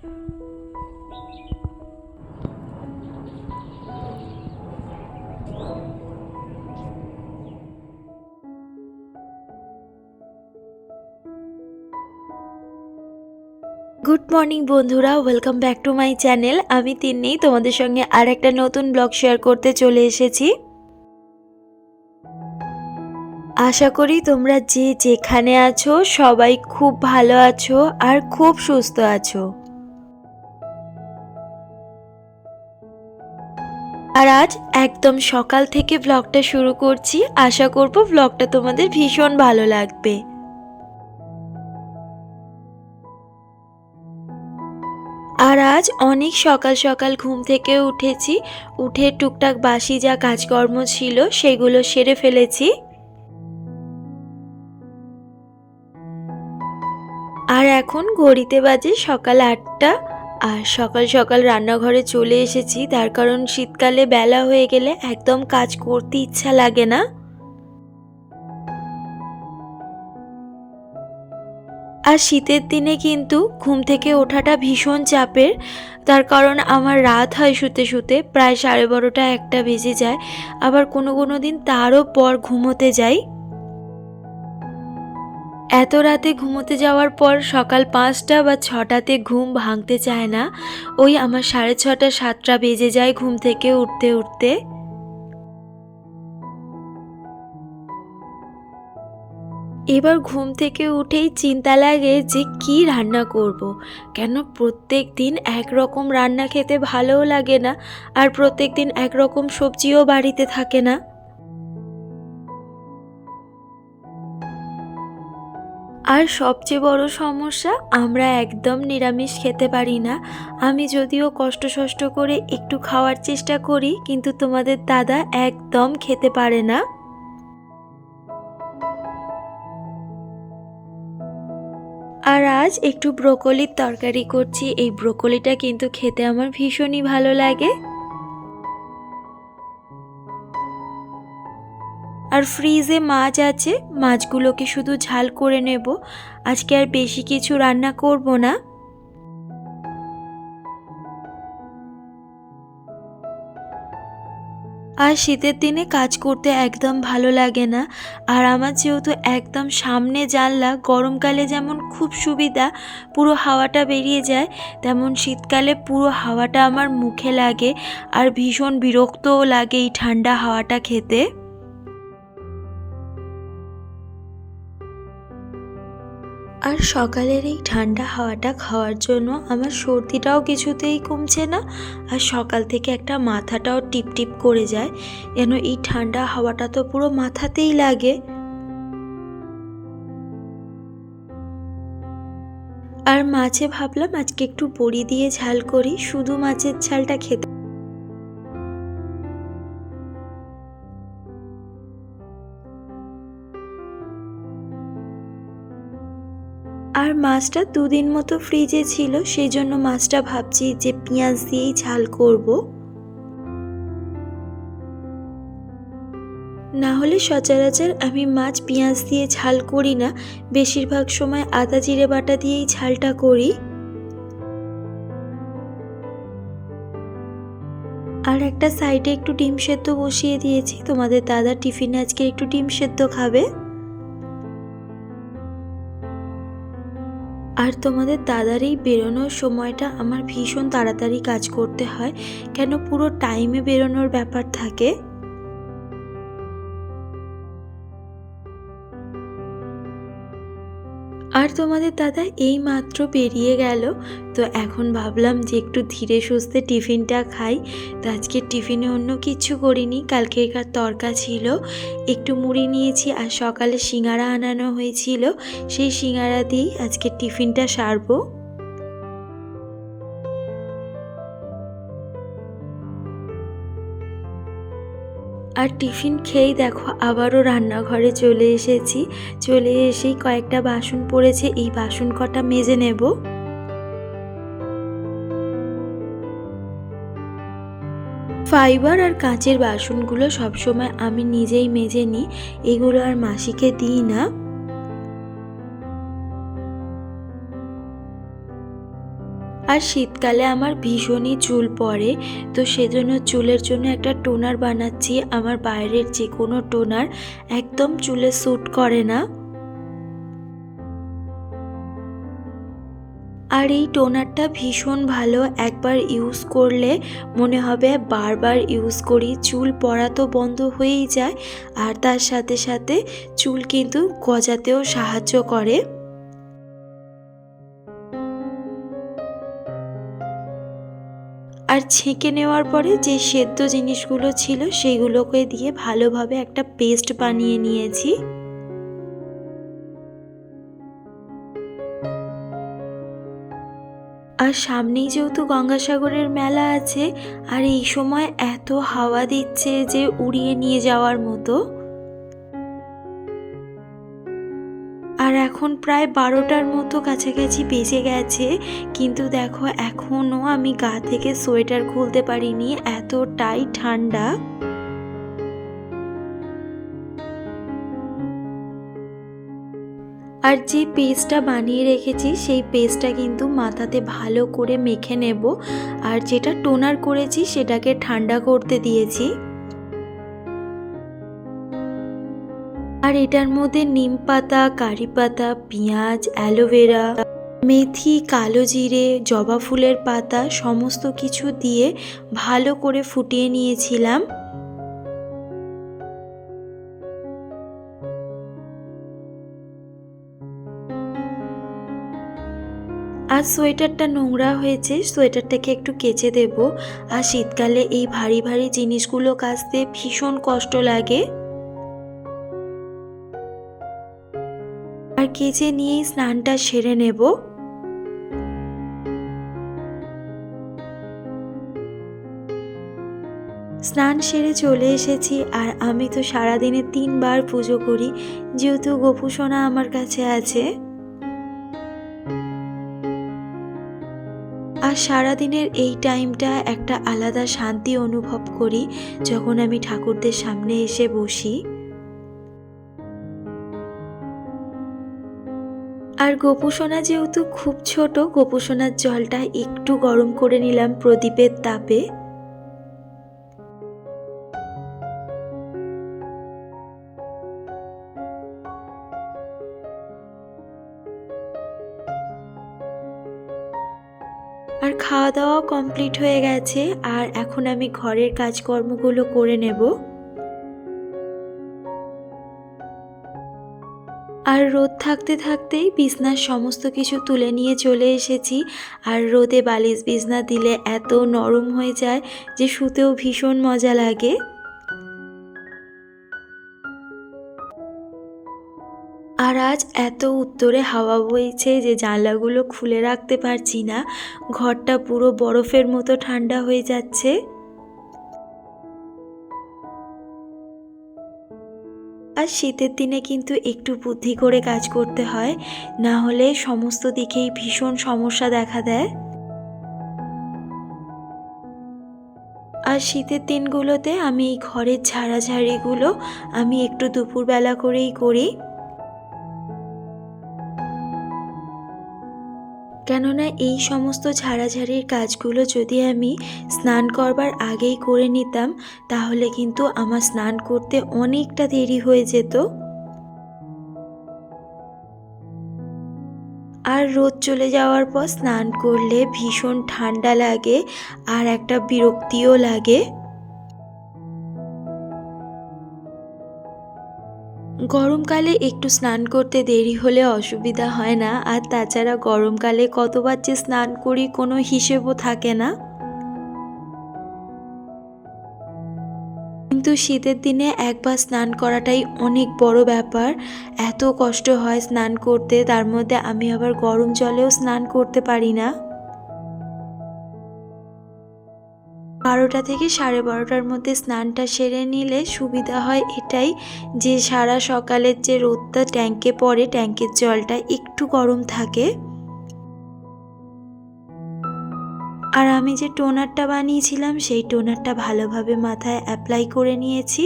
Good morning বন্ধুরা, welcome back to my channel. আমি তিন্নি তোমাদের সঙ্গে আর একটা নতুন ব্লগ শেয়ার করতে চলে এসেছি। আশা করি তোমরা যে যেখানে আছো সবাই খুব ভালো আছো আর খুব সুস্থ আছো। আর আজ একদম সকাল থেকে ব্লগটা শুরু করছি। আশা করব ব্লগটা তোমাদের ভীষণ ভালো লাগবে। আর আজ অনেক সকাল সকাল ঘুম থেকে উঠেছি। উঠে টুকটাক বাসি যা কাজকর্ম ছিল সেগুলো সেরে ফেলেছি। আর এখন ঘড়িতে বাজে সকাল ৮টা। আর সকাল সকাল রান্নাঘরে চলে এসেছি, তার কারণ শীতকালে বেলা হয়ে গেলে একদম কাজ করতে ইচ্ছা লাগে না। আর শীতের দিনে কিন্তু ঘুম থেকে ওঠাটা ভীষণ চাপের, তার কারণ আমার রাত হয় শুতে শুতে প্রায় 12:30 একটা বেজে যায়। আবার কোনো কোনো দিন তারও পর ঘুমোতে যাই। এত রাতে ঘুমোতে যাওয়ার পর সকাল 5টা বা 6টাতে ঘুম ভাঙতে চায় না। ওই আমার 6:30 7টা বেজে যায় ঘুম থেকে উঠতে উঠতে। এবার ঘুম থেকে উঠেই চিন্তা লাগে যে কি রান্না করব। কেন প্রত্যেক দিন একরকম রান্না খেতে ভালোও লাগে না, আর প্রত্যেক দিন একরকম সবজিও বাড়িতে থাকে না। আর সবচেয়ে বড় সমস্যা, আমরা একদম নিরামিষ খেতে পারি না। আমি যদিও কষ্ট করে একটু খাওয়ার চেষ্টা করি, কিন্তু তোমাদের দাদা একদম খেতে পারে না। আর আজ একটু ব্রোকলির তরকারি করছি। এই ব্রোকলিটা কিন্তু খেতে আমার ভীষণই ভালো লাগে। আর ফ্রিজে মাছ আছে, মাছগুলোকে শুধু ঝাল করে নেব। আজকে আর বেশি কিছু রান্না করব না। আর শীতের দিনে কাজ করতে একদম ভালো লাগে না। আর আমার যেহেতু একদম সামনে জানলা, গরমকালে যেমন খুব সুবিধা, পুরো হাওয়াটা বেরিয়ে যায়, তেমন শীতকালে পুরো হাওয়াটা আমার মুখে লাগে। আর ভীষণ বিরক্তও লাগে এই ঠান্ডা হাওয়াটা খেতে। আর সকালের এই ঠান্ডা হাওয়াটা খাওয়ার জন্য আমার সর্দিটাও কিছুতেই কমছে না। আর সকাল থেকে একটা মাথাটাও টিপটিপ করে যায়, যেন এই ঠান্ডা হাওয়াটা তো পুরো মাথাতেই লাগে। আর মাছে ভাবলাম আজকে একটু বড়ি দিয়ে ঝাল করি, শুধু মাছের ঝালটা খেতে। আর মাছটা 2 দিন মতো ফ্রিজে ছিল, সেই জন্য মাছটা ভাবছি যে পেঁয়াজ দিয়েই ঝাল করব। না হলে সচরাচর আমি মাছ পেঁয়াজ দিয়ে ঝাল করি না, বেশিরভাগ সময় আদা জিরে বাটা দিয়েই ঝালটা করি। আর একটা সাইডে একটু ডিম সেদ্ধ বসিয়ে দিয়েছি, তোমাদের দাদা টিফিনে আজকে একটু ডিম সেদ্ধ খাবে। আর তোমাদের দাদার এই বেরোনোর সময়টা আমার ভীষণ তাড়াতাড়ি কাজ করতে হয়, কেন পুরো টাইমে বেরোনোর ব্যাপার থাকে। আর তোমাদের দাদা এই মাত্র বেরিয়ে গেল, তো এখন ভাবলাম যে একটু ধীরে সুস্থে টিফিনটা খাই। তো আজকে টিফিনে অন্য কিছু করিনি, কালকেকার তরকা ছিল, একটু মুড়ি নিয়েছি, আর সকালে সিঙ্গারা আনানো হয়েছিল, সেই সিঙ্গারা দিয়েই আজকে টিফিনটা সারবো। আর টিফিন খেয়েই দেখো আবারও রান্নাঘরে চলে এসেছি। চলে এসেই কয়েকটা বাসন পড়েছে, এই বাসন কটা মেজে নেব। ফাইবার আর কাঁচের বাসনগুলো সবসময় আমি নিজেই মেজে নিই, এগুলো আর মাসিকে দিই না। আর শীতকালে আমার ভীষণই চুল পড়ে, তো সেজন্য চুলের জন্য একটা টোনার বানাচ্ছি। আমার বাইরের যে কোনো টোনার একদম চুলে স্যুট করে না। আর এই টোনারটা ভীষণ ভালো, একবার ইউজ করলে মনে হবে বারবার ইউজ করি। চুল পড়া তো বন্ধ হয়েই যায়, আর তার সাথে সাথে চুল কিন্তু গজাতেও সাহায্য করে। আর ছেঁকে নেওয়ার পরে যে সেদ্ধ জিনিসগুলো ছিল সেইগুলোকে দিয়ে ভালোভাবে একটা পেস্ট বানিয়ে নিয়েছি। আর সামনেই যেহেতু গঙ্গাসাগরের মেলা আছে, আর এই সময় এত হাওয়া দিচ্ছে যে উড়িয়ে নিয়ে যাওয়ার মতো। আর এখন প্রায় 12টার মতো কাছাকাছি বেজে গেছে, কিন্তু দেখো এখনও আমি গা থেকে সোয়েটার খুলতে পারিনি, এতটাই ঠান্ডা। আর যে পেস্টটা বানিয়ে রেখেছি সেই পেস্টটা কিন্তু মাথাতে ভালো করে মেখে নেব। আর যেটা টোনার করেছি সেটাকে ঠান্ডা করতে দিয়েছি। আর এটার মধ্যে নিম পাতা, কারি পাতা, পেঁয়াজ, অ্যালোভেরা, মেথি, কালো জিরে, জবা ফুলের পাতা সমস্ত কিছু দিয়ে ভালো করে ফুটিয়ে নিয়েছিলাম। আর সোয়েটারটা নোংরা হয়েছে, সোয়েটারটাকে একটু কেচে দেব। আর শীতকালে এই ভারী ভারী জিনিসগুলো কাচতে ভীষণ কষ্ট লাগে। আর কেচে নিয়েই স্নানটা সেরে নেব। স্নান সেরে চলে এসেছি। আর আমি তো সারাদিনে 3বার পুজো করি, যেহেতু গোপু সোনা আমার কাছে আছে। আর সারাদিনের এই টাইমটা একটা আলাদা শান্তি অনুভব করি যখন আমি ঠাকুরদের সামনে এসে বসি। আর গোপু সোনা যেহেতু খুব ছোট, গোপু সোনার জলটা একটু গরম করে নিলাম প্রদীপের তাপে। আর খাওয়া দাওয়া কমপ্লিট হয়ে গেছে, আর এখন আমি ঘরের কাজকর্মগুলো করে নেব। আর রোদ থাকতে থাকতেই বিছনার সমস্ত কিছু তুলে নিয়ে চলে এসেছি। আর রোদে বালিশ বিছনা দিলে এত নরম হয়ে যায় যে শুতেও ভীষণ মজা লাগে। আর আজ এত উত্তরে হাওয়া বইছে যে জানলাগুলো খুলে রাখতে পারছি না, ঘরটা পুরো বরফের মতো ঠান্ডা হয়ে যাচ্ছে। আর শীতের দিনে কিন্তু একটু বুদ্ধি করে কাজ করতে হয়, না হলে সমস্ত দিকেই ভীষণ সমস্যা দেখা দেয়। আর শীতের দিনগুলোতে আমি এই ঘরের ঝাড়াঝাড়িগুলো আমি একটু দুপুরবেলা করেই করি, কেননা এই সমস্ত ঝাড়াঝাড়ির কাজগুলো যদি আমি স্নান করবার আগেই করে নিতাম তাহলে কিন্তু আমার স্নান করতে অনেকটা দেরি হয়ে যেত। আর রোদ চলে যাওয়ার পর স্নান করলে ভীষণ ঠান্ডা লাগে আর একটা বিরক্তিও লাগে। গরমকালে একটু স্নান করতে দেরি হলে অসুবিধা হয় না, আর তাছাড়া গরমকালে কতবার যে স্নান করি কোনো হিসেবও থাকে না। কিন্তু শীতের দিনে একবার স্নান করাটাই অনেক বড় ব্যাপার, এত কষ্ট হয় স্নান করতে, তার মধ্যে আমি আবার গরম জলেও স্নান করতে পারি না। 12টা থেকে 12:30টার মধ্যে স্নানটা সেরে নিলে সুবিধা হয় এটাই যে সারা সকালের যে রোদটা ট্যাঙ্কে পড়ে ট্যাঙ্কের জলটা একটু গরম থাকে। আর আমি যে টোনারটা বানিয়েছিলাম সেই টোনারটা ভালোভাবে মাথায় অ্যাপ্লাই করে নিয়েছি।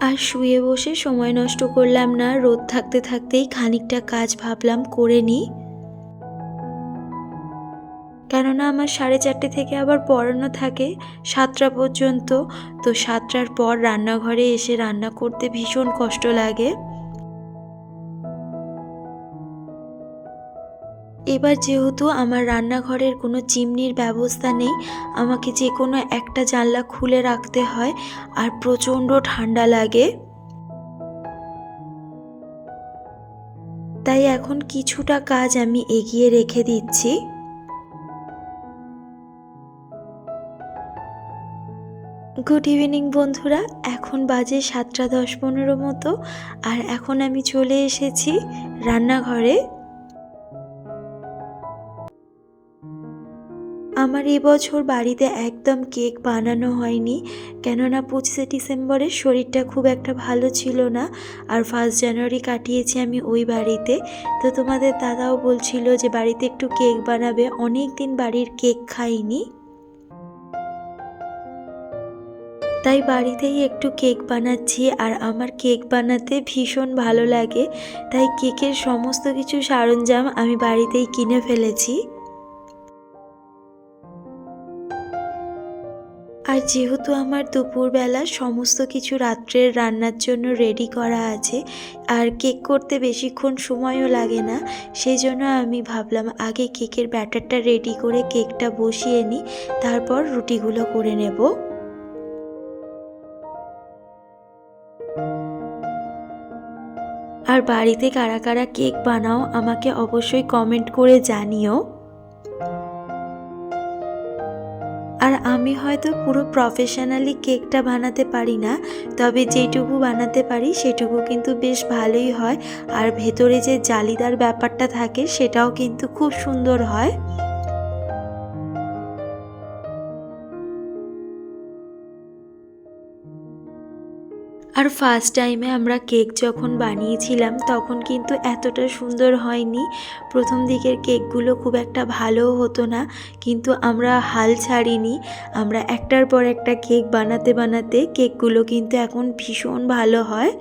আর আর শুয়ে বসে সময় নষ্ট করলাম না, রোদ থাকতে থাকতেই খানিকটা কাজ ভাবলাম করে নিই, কেননা আমার 4:30 থেকে আবার পড়ানো থাকে 7টা পর্যন্ত। তো 7টার পর রান্নাঘরে এসে রান্না করতে ভীষণ কষ্ট লাগে। এবার যেহেতু আমার রান্নাঘরের কোনো চিমনির ব্যবস্থা নেই, আমাকে যে কোনো একটা জানলা খুলে রাখতে হয়, আর প্রচণ্ড ঠান্ডা লাগে। তাই এখন কিছুটা কাজ আমি এগিয়ে রেখে দিচ্ছি। গুড ইভিনিং বন্ধুরা, এখন বাজে 7:10-15 মতো, আর এখন আমি চলে এসেছি রান্নাঘরে। আমার এবছর বাড়িতে একদম কেক বানানো হয়নি, কেননা 25শে ডিসেম্বরের শরীরটা খুব একটা ভালো ছিল না, আর 1 জানুয়ারি কাটিয়েছি আমি ওই বাড়িতে। তো তোমাদের দাদাও বলছিল যে বাড়িতে একটু কেক বানাবে, অনেক দিন বাড়ির কেক খাইনি, তাই বাড়িতেই একটু কেক বানাচ্ছি। আর আমার কেক বানাতে ভীষণ ভালো লাগে, তাই কেকের সমস্ত কিছু সরঞ্জাম আমি বাড়িতেই কিনে ফেলেছি। আর যেহেতু আমার দুপুরবেলা সমস্ত কিছু রাত্রের রান্নার জন্য রেডি করা আছে, আর কেক করতে বেশিক্ষণ সময়ও লাগে না, সেই জন্য আমি ভাবলাম আগে কেকের ব্যাটারটা রেডি করে কেকটা বসিয়ে নিই, তারপর রুটিগুলো করে নেব। আর বাড়িতে কারা কারা কেক বানাও আমাকে অবশ্যই কমেন্ট করে জানিও। আর আমি হয়তো পুরো প্রফেশনালি কেকটা বানাতে পারি না, তবে যেটুকু বানাতে পারি সেটুকু কিন্তু বেশ ভালোই হয়, আর ভেতরে যে জালিদার ব্যাপারটা থাকে সেটাও কিন্তু খুব সুন্দর হয়। আর ফার্স্ট টাইমে আমরা কেক যখন বানিয়েছিলাম তখন কিন্তু এতটা সুন্দর হয়নি, প্রথম দিকের কেকগুলো খুব একটা ভালোও হতো না, কিন্তু আমরা হাল ছাড়িনি, আমরা একটার পর একটা কেক বানাতে বানাতে কেকগুলো কিন্তু এখন ভীষণ ভালো হয়।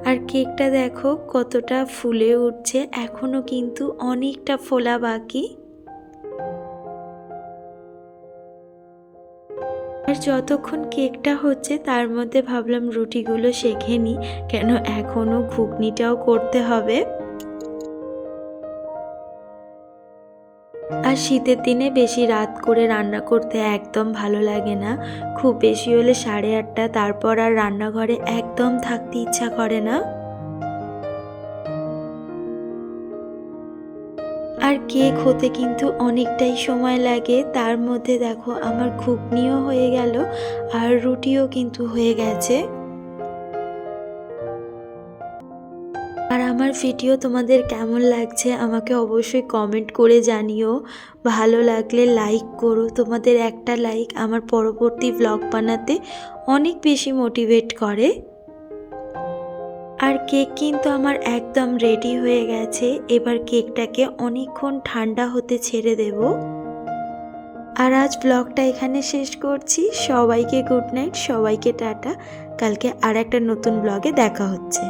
আর কেকটা দেখো কতটা ফুলে উঠছে, এখনো কিন্তু অনেকটা ফোলা বাকি। আর যতক্ষণ কেকটা হচ্ছে তার মধ্যে ভাবলাম রুটিগুলো সেঁকে নিই, কেন এখনও ঘুগনিটাও করতে হবে। আর শীতের দিনে বেশি রাত করে রান্না করতে একদম ভালো লাগে না, খুব বেশি হলে 8:30, তারপর আর রান্নাঘরে একদম থাকতে ইচ্ছা করে না। আর কেক হতে কিন্তু অনেকটাই সময় লাগে, তার মধ্যে দেখো আমার ঘুগনিও হয়ে গেল আর রুটিও কিন্তু হয়ে গেছে। আর আমার ভিডিও তোমাদের কেমন লাগছে আমাকে অবশ্যই কমেন্ট করে জানিও, ভালো লাগলে লাইক করো, তোমাদের একটা লাইক আমার পরবর্তী ব্লগ বানাতে অনেক বেশি মোটিভেট করে। আর কেক কিন্তু আমার একদম রেডি হয়ে গেছে, এবার কেকটাকে অনেকক্ষণ ঠান্ডা হতে ছেড়ে দেব। আর আজ ব্লগটা এখানে শেষ করছি, সবাইকে গুড নাইট, সবাইকে টাটা, কালকে আর একটা নতুন ব্লগে দেখা হচ্ছে।